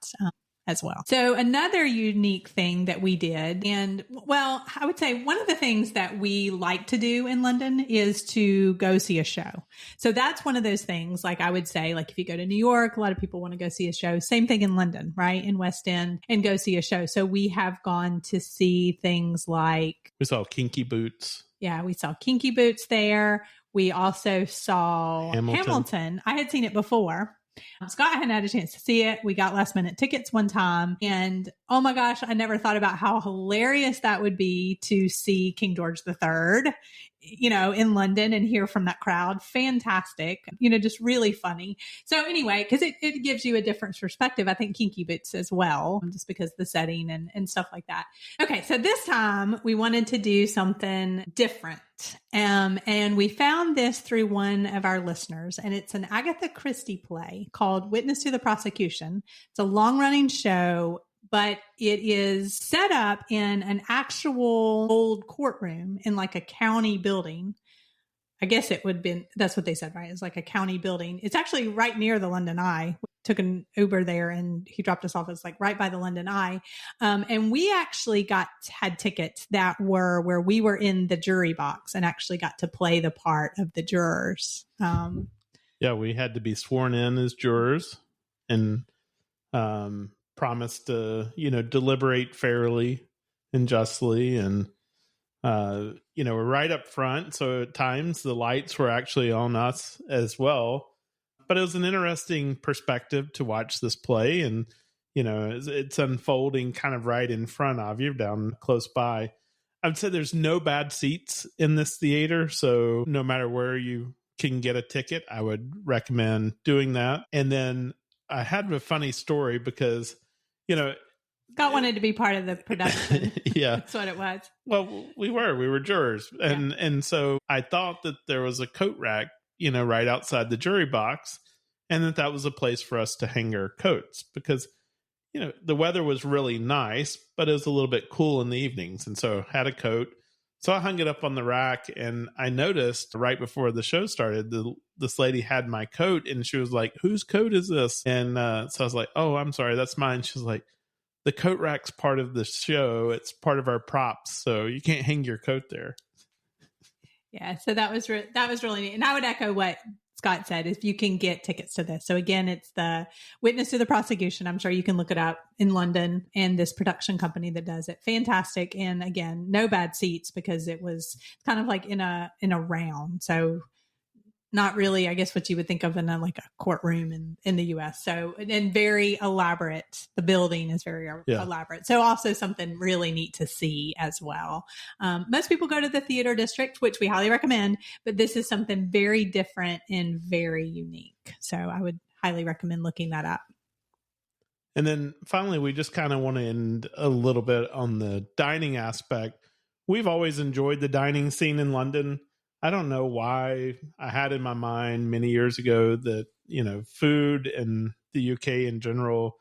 as well. So another unique thing that we did, and I would say one of the things that we like to do in London is to go see a show. So that's one of those things, like I would say, like if you go to New York, a lot of people want to go see a show. Same thing in London, right? In West End, and go see a show. So we have gone to see things like... We saw Kinky Boots. Yeah, we saw Kinky Boots there. We also saw Hamilton. I had seen it before. Scott hadn't had a chance to see it. We got last minute tickets one time. And oh my gosh, I never thought about how hilarious that would be to see King George III, in London and hear from that crowd. Fantastic. Just really funny. So anyway, because it gives you a different perspective. I think Kinky Boots as well, just because the setting and stuff like that. Okay. So this time we wanted to do something different. And we found this through one of our listeners, and it's an Agatha Christie play called Witness to the Prosecution. It's a long running show, but it is set up in an actual old courtroom in like a county building. I guess it would be, that's what they said, right? It's like a county building. It's actually right near the London Eye. We took an Uber there and he dropped us off. It's like right by the London Eye. And we actually had tickets that were where we were in the jury box and actually got to play the part of the jurors. Yeah, we had to be sworn in as jurors and promised to, deliberate fairly and justly. And we're right up front. So at times the lights were actually on us as well. But it was an interesting perspective to watch this play. And, it's unfolding kind of right in front of you down close by. I would say there's no bad seats in this theater. So no matter where you can get a ticket, I would recommend doing that. And then I had a funny story because, Scott wanted to be part of the production. Yeah. That's what it was. Well, we were jurors. And so I thought that there was a coat rack, right outside the jury box, and that was a place for us to hang our coats because, the weather was really nice, but it was a little bit cool in the evenings. And so I had a coat. So I hung it up on the rack, and I noticed right before the show started, this lady had my coat, and she was like, "Whose coat is this?" And so I was like, "Oh, I'm sorry, that's mine." She was like, "The coat rack's part of the show. It's part of our props, so you can't hang your coat there." Yeah, so that was really neat. And I would echo what Scott said, if you can get tickets to this. So again, it's the Witness to the Prosecution. I'm sure you can look it up in London, and this production company that does it. Fantastic. And again, no bad seats because it was kind of like in a round. So not really, I guess, what you would think of in a courtroom in the US. So, and very elaborate. The building is very elaborate. So also something really neat to see as well. Most people go to the theater district, which we highly recommend, but this is something very different and very unique. So I would highly recommend looking that up. And then finally, we just kind of want to end a little bit on the dining aspect. We've always enjoyed the dining scene in London. I don't know why I had in my mind many years ago that, food in the UK in general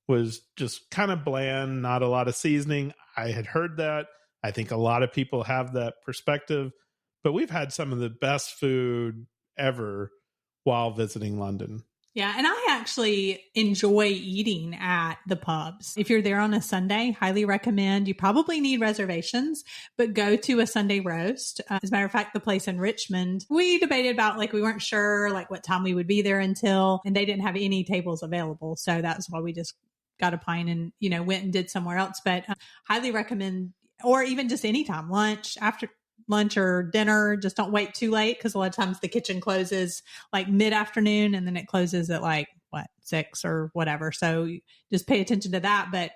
was just kind of bland, not a lot of seasoning. I had heard that. I think a lot of people have that perspective, but we've had some of the best food ever while visiting London. Yeah, and I actually enjoy eating at the pubs. If you're there on a Sunday, highly recommend. You probably need reservations, but go to a Sunday roast. As a matter of fact, the place in Richmond, we debated about we weren't sure what time we would be there until, and they didn't have any tables available. So that's why we just got a pint and, went and did somewhere else. But highly recommend, or even just anytime, after lunch or dinner, just don't wait too late because a lot of times the kitchen closes mid-afternoon and then it closes at 6 or whatever. So just pay attention to that. But,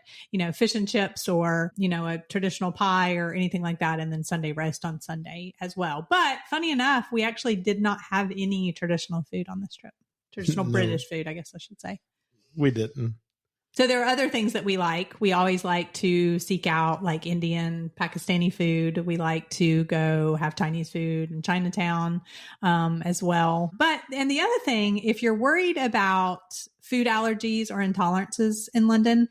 fish and chips or, a traditional pie or anything like that. And then Sunday roast on Sunday as well. But funny enough, we actually did not have any traditional food on this trip. Traditional British food, I guess I should say. We didn't. So there are other things that we like. We always like to seek out Indian, Pakistani food. We like to go have Chinese food in Chinatown as well. And the other thing, if you're worried about food allergies or intolerances in London,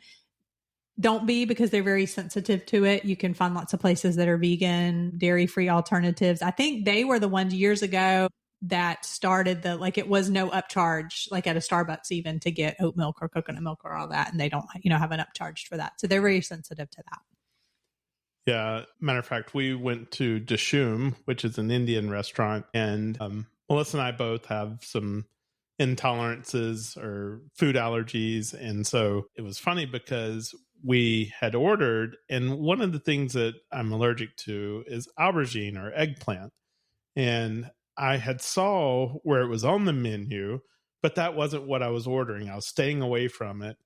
don't be, because they're very sensitive to it. You can find lots of places that are vegan, dairy-free alternatives. I think they were the ones years ago that started it was no upcharge, at a Starbucks even, to get oat milk or coconut milk or all that. And they don't, have an upcharge for that. So they're very sensitive to that. Yeah. Matter of fact, we went to Dishoom, which is an Indian restaurant. And Melissa and I both have some intolerances or food allergies. And so it was funny because we had ordered, and one of the things that I'm allergic to is aubergine or eggplant. And I had saw where it was on the menu, but that wasn't what I was ordering. I was staying away from it.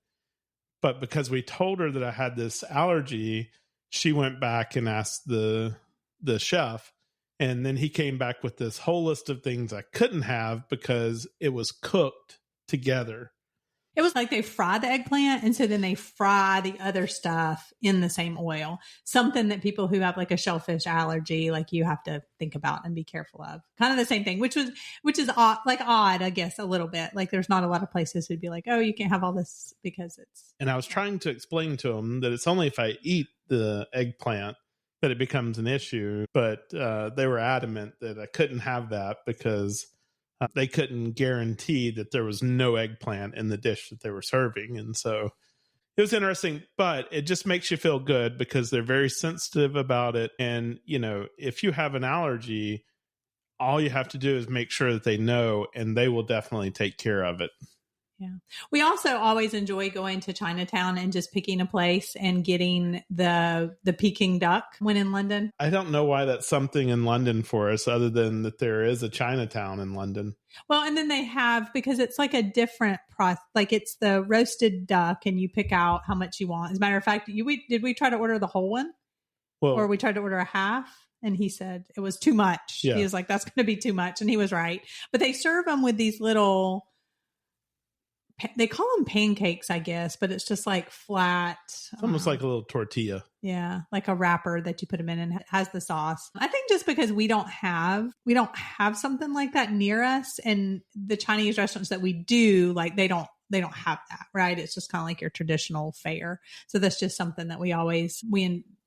But because we told her that I had this allergy, she went back and asked the chef. And then he came back with this whole list of things I couldn't have because it was cooked together. It was like they fry the eggplant, and so then they fry the other stuff in the same oil. Something that people who have like a shellfish allergy, like you have to think about and be careful of. Kind of the same thing, which is odd, I guess, a little bit. Like there's not a lot of places who'd be like, oh, you can't have all this because it's. And I was trying to explain to them that it's only if I eat the eggplant that it becomes an issue. But they were adamant that I couldn't have that because they couldn't guarantee that there was no eggplant in the dish that they were serving. And so it was interesting, but it just makes you feel good because they're very sensitive about it. And, you know, if you have an allergy, all you have to do is make sure that they know, and they will definitely take care of it. Yeah. We also always enjoy going to Chinatown and just picking a place and getting the Peking duck when in London. I don't know why that's something in London for us other than that there is a Chinatown in London. Well, and then they have, because it's like a different process, like it's the roasted duck and you pick out how much you want. As a matter of fact, did we try to order the whole one? Well, or we tried to order a half? And he said it was too much. Yeah. He was like, that's going to be too much. And he was right. But they serve them with these little, they call them pancakes, I guess, but it's just like flat. It's almost like a little tortilla. Yeah, like a wrapper that you put them in and it has the sauce. I think just because we don't have something like that near us, and the Chinese restaurants that we do, like they don't have that, right? It's just kind of like your traditional fare. So that's just something that we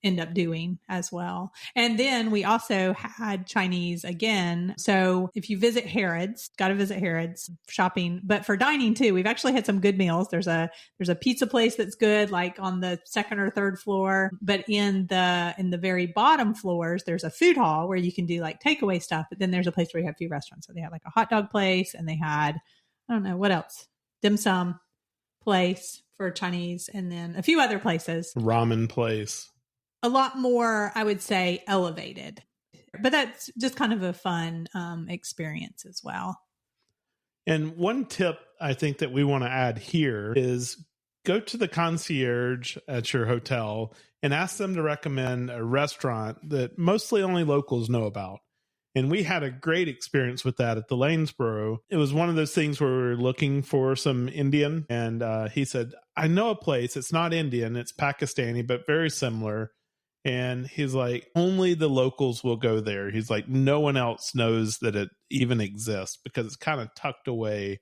end up doing as well. And then we also had Chinese again. So if you visit Harrods, got to visit Harrods shopping, but for dining too, we've actually had some good meals. There's a pizza place that's good, like on the second or third floor, but in the very bottom floors, there's a food hall where you can do like takeaway stuff. But then there's a place where you have a few restaurants. So they had like a hot dog place, and they had, I don't know what else, dim sum place for Chinese, and then a few other places. Ramen place. A lot more, I would say, elevated. But that's just kind of a fun experience as well. And one tip I think that we want to add here is go to the concierge at your hotel and ask them to recommend a restaurant that mostly only locals know about. And we had a great experience with that at the Lanesboro. It was one of those things where we were looking for some Indian. And he said, I know a place. It's not Indian. It's Pakistani, but very similar. And he's like, only the locals will go there. He's like, no one else knows that it even exists because it's kind of tucked away.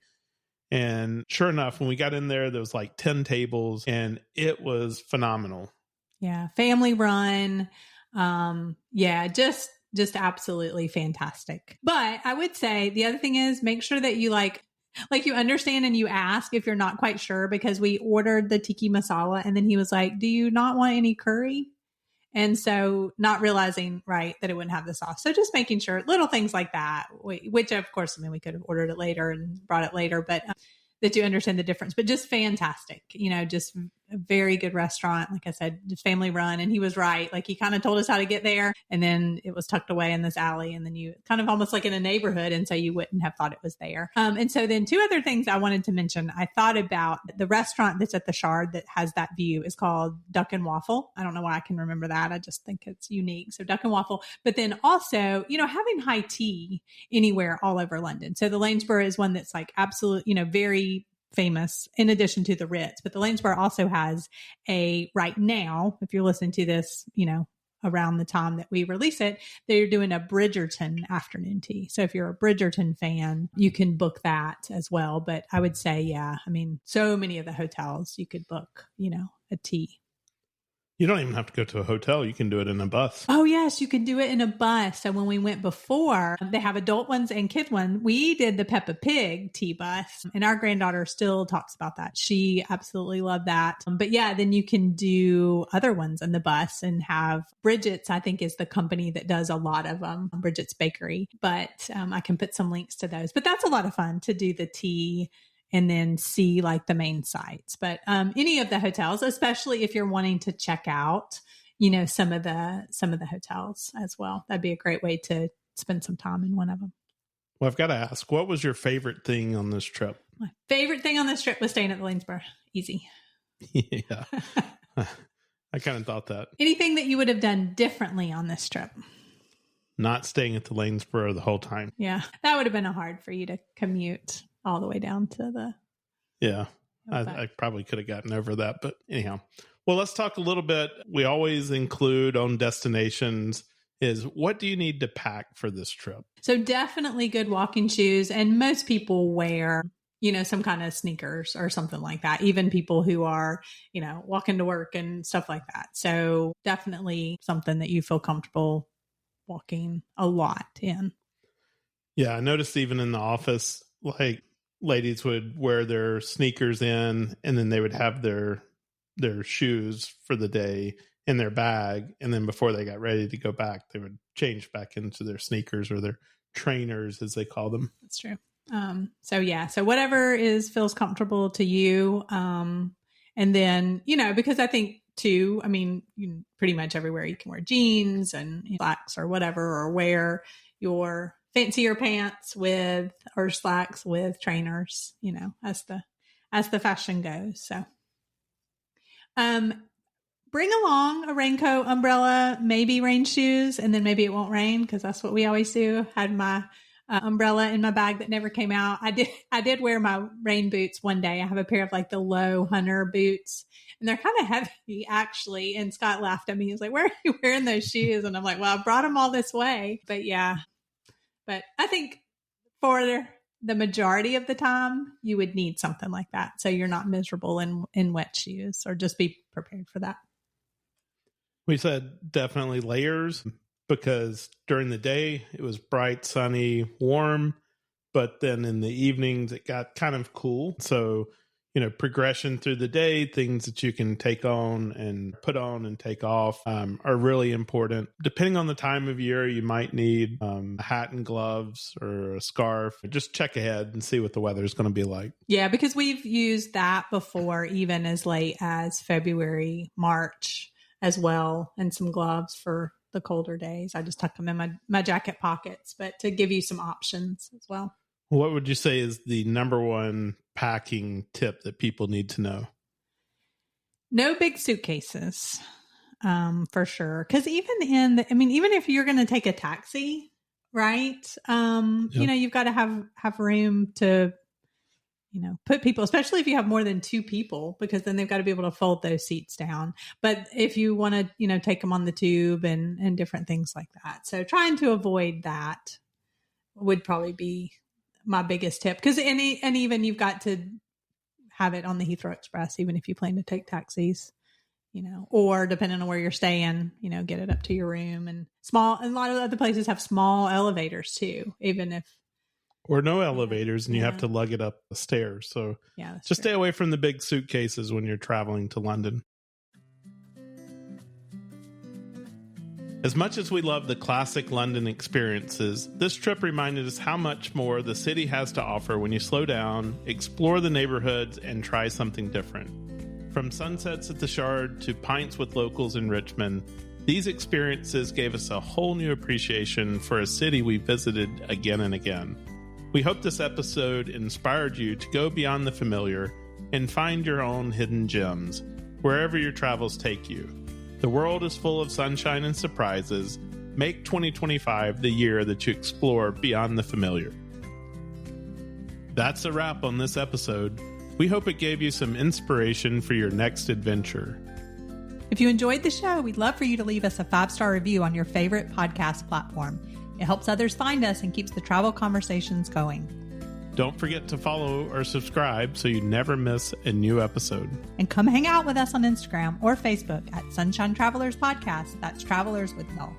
And sure enough, when we got in there was like 10 tables and it was phenomenal. Yeah. Family run. Yeah, just absolutely fantastic. But I would say the other thing is make sure that you like you understand and you ask if you're not quite sure, because we ordered the tiki masala and then he was like, do you not want any curry? And so not realizing, right, that it wouldn't have the sauce. So just making sure, little things like that, which of course, I mean, we could have ordered it later and brought it later, but that you understand the difference. But just fantastic, just a very good restaurant. Like I said, just family run. And he was right. Like he kind of told us how to get there, and then it was tucked away in this alley, and then you kind of almost like in a neighborhood. And so you wouldn't have thought it was there. And so then two other things I wanted to mention. I thought about the restaurant that's at the Shard that has that view is called Duck and Waffle. I don't know why I can remember that. I just think it's unique. So Duck and Waffle, but then also, having high tea anywhere all over London. So the Lanesboro is one that's like absolute, very famous in addition to the Ritz, but the Lanesboro also has right now, if you're listening to this, around the time that we release it, they're doing a Bridgerton afternoon tea. So if you're a Bridgerton fan, you can book that as well. But I would say, yeah, I mean, so many of the hotels you could book, a tea. You don't even have to go to a hotel. You can do it in a bus. Oh, yes, you can do it in a bus. So when we went before, they have adult ones and kid one. We did the Peppa Pig tea bus, and our granddaughter still talks about that. She absolutely loved that. But yeah, then you can do other ones in the bus and have Bridget's, I think, is the company that does a lot of them, Bridget's Bakery. But I can put some links to those. But that's a lot of fun to do the tea and then see like the main sites. But any of the hotels, especially if you're wanting to check out, some of the hotels as well. That'd be a great way to spend some time in one of them. Well, I've got to ask, what was your favorite thing on this trip? My favorite thing on this trip was staying at the Lanesboro. Easy. Yeah. I kind of thought that. Anything that you would have done differently on this trip? Not staying at the Lanesboro the whole time. Yeah. That would have been hard for you to commute all the way down to the... Yeah. I probably could have gotten over that, but anyhow. Well, let's talk a little bit. We always include on destinations is what do you need to pack for this trip? So definitely good walking shoes. And most people wear, some kind of sneakers or something like that. Even people who are, walking to work and stuff like that. So definitely something that you feel comfortable walking a lot in. Yeah, I noticed even in the office, like ladies would wear their sneakers in and then they would have their shoes for the day in their bag. And then before they got ready to go back, they would change back into their sneakers or their trainers, as they call them. That's true. So whatever feels comfortable to you. And then, because I think too, pretty much everywhere you can wear jeans and slacks or whatever, or wear your fancier pants or slacks with trainers, as the fashion goes. So, bring along a raincoat, umbrella, maybe rain shoes, and then maybe it won't rain because that's what we always do. Had my umbrella in my bag that never came out. I did wear my rain boots one day. I have a pair of like the low hunter boots, and they're kind of heavy actually. And Scott laughed at me. He was like, "Where are you wearing those shoes?" And I'm like, "Well, I brought them all this way." But yeah, but I think for the majority of the time, you would need something like that, so you're not miserable in wet shoes, or just be prepared for that. We said definitely layers, because during the day it was bright, sunny, warm, but then in the evenings it got kind of cool. So, progression through the day, things that you can take on and put on and take off are really important. Depending on the time of year, you might need a hat and gloves or a scarf. Just check ahead and see what the weather is going to be like. Yeah, because we've used that before, even as late as February, March as well, and some gloves for the colder days. I just tuck them in my jacket pockets, but to give you some options as well. What would you say is the number one packing tip that people need to know? No big suitcases, for sure. Because even if you're going to take a taxi, right? Yep. You've got to have room to, put people, especially if you have more than two people, because then they've got to be able to fold those seats down. But if you want to, take them on the tube and different things like that. So trying to avoid that would probably be my biggest tip. Because even you've got to have it on the Heathrow Express, even if you plan to take taxis, or depending on where you're staying, get it up to your room. And a lot of other places have small elevators too, even if. Or no elevators, and you have to lug it up the stairs. So just stay away from the big suitcases when you're traveling to London. As much as we love the classic London experiences, this trip reminded us how much more the city has to offer when you slow down, explore the neighborhoods, and try something different. From sunsets at the Shard to pints with locals in Richmond, these experiences gave us a whole new appreciation for a city we visited again and again. We hope this episode inspired you to go beyond the familiar and find your own hidden gems, wherever your travels take you. The world is full of sunshine and surprises. Make 2025 the year that you explore beyond the familiar. That's a wrap on this episode. We hope it gave you some inspiration for your next adventure. If you enjoyed the show, we'd love for you to leave us a 5-star review on your favorite podcast platform. It helps others find us and keeps the travel conversations going. Don't forget to follow or subscribe so you never miss a new episode. And come hang out with us on Instagram or Facebook at Sunshine Travelers Podcast. That's Travelers with Mel.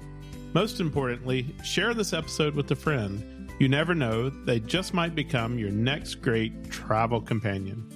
Most importantly, share this episode with a friend. You never know, they just might become your next great travel companion.